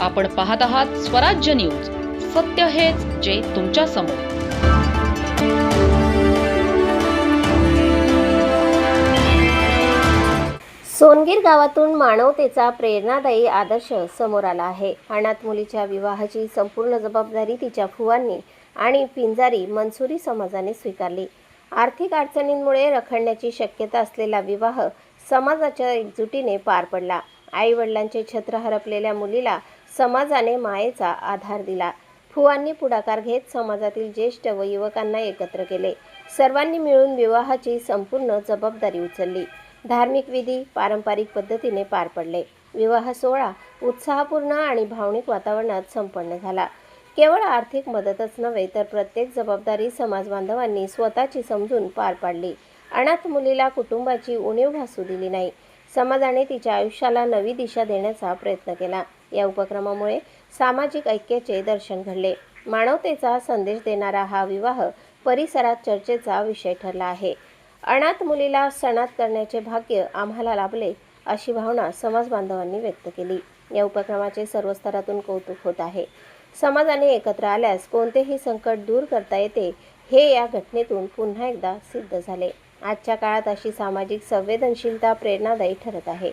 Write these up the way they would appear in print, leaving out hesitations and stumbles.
आपण पाहत आहात स्वराज्य न्यूज. सत्य हेच जे तुमच्या समोर. सोनगीर गावातून मानवतेचा प्रेरणादायी आदर्श समोर आला आहे. अनाथ मुलीच्या विवाहाची संपूर्ण जबाबदारी तिच्या फुवांनी आणि पिंजारी मनसुरी समाजाने स्वीकारली. आर्थिक अडचणींमुळे रखडण्याची शक्यता असलेला विवाह समाजाच्या एकजुटीने पार पडला. आई वडिलांचे छत्र हरपलेल्या मुलीला समाजाने मायेचा आधार दिला. फुवांनी पुढाकार घेत समाजातील ज्येष्ठ व युवकांना एकत्र केले. सर्वांनी मिळून विवाहाची संपूर्ण जबाबदारी उचलली. धार्मिक विधी पारंपरिक पद्धतीने पार पडले. विवाह सोहळा उत्साहपूर्ण आणि भावनिक वातावरणात संपन्न झाला. केवळ आर्थिक मदतच नव्हे तर प्रत्येक जबाबदारी समाज बांधवांनी स्वतःची समजून पार पाडली. अनाथ मुलीला कुटुंबाची उणीव भासू दिली नाही. समाजाने तिच्या आयुष्याला नवी दिशा देण्याचा प्रयत्न केला. या उपक्रमामुळे सामाजिक ऐक्याचे दर्शन घडले. मानवतेचा संदेश देणारा हा विवाह परिसरात चर्चेचा विषय ठरला आहे. अनाथ मुलीला सणात करण्याचे भाग्य आम्हाला लाभले, अशी भावना समाज बांधवांनी व्यक्त केली. या उपक्रमाचे सर्व स्तरातून कौतुक होत आहे. समाजाने एकत्र आल्यास कोणतेही संकट दूर करता येते, हे या घटनेतून पुन्हा एकदा सिद्ध झाले. आजच्या काळात अशी सामाजिक संवेदनशीलता प्रेरणादायी ठरत आहे.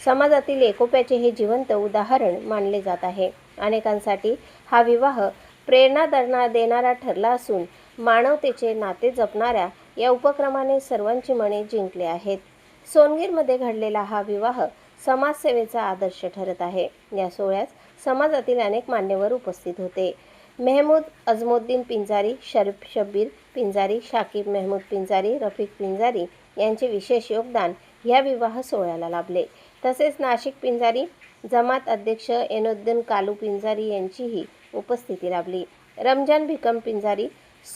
समाजातील एकोप्याचे हे जिवंत उदाहरण मानले जात आहे. अनेकांसाठी हा विवाह प्रेरणा देणारा ठरला असून मानवतेचे नाते जपणाऱ्या या उपक्रमाने सर्वांची मने जिंकली आहेत. सोनगीरमध्ये घडलेला हा विवाह समाजसेवेचा आदर्श ठरत आहे. या सोहळ्यास समाजातील अनेक मान्यवर उपस्थित होते. मेहमूद अजमुद्दीन पिंजारी, शरीफ शब्बीर पिंजारी, शाकिब मेहमूद पिंजारी, रफिक पिंजारी यांचे विशेष योगदान या विवाह सोहळ्याला लाभले. तसेच नाशिक पिंजारी जमात अध्यक्ष एनुद्दीन कालू पिंजारी यांचीही उपस्थिती लाभली. रमजान भिकम पिंजारी,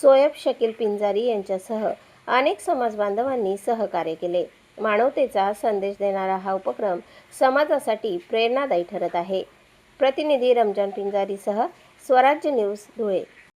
सोयब शकील पिंजारी यांच्यासह अनेक समाज बांधवांनी सहकार्य केले. मानवतेचा संदेश देणारा हा उपक्रम समाजासाठी प्रेरणादायी ठरत आहे. प्रतिनिधी रमजान पिंजारीसह स्वराज्य न्यूज, धुळे.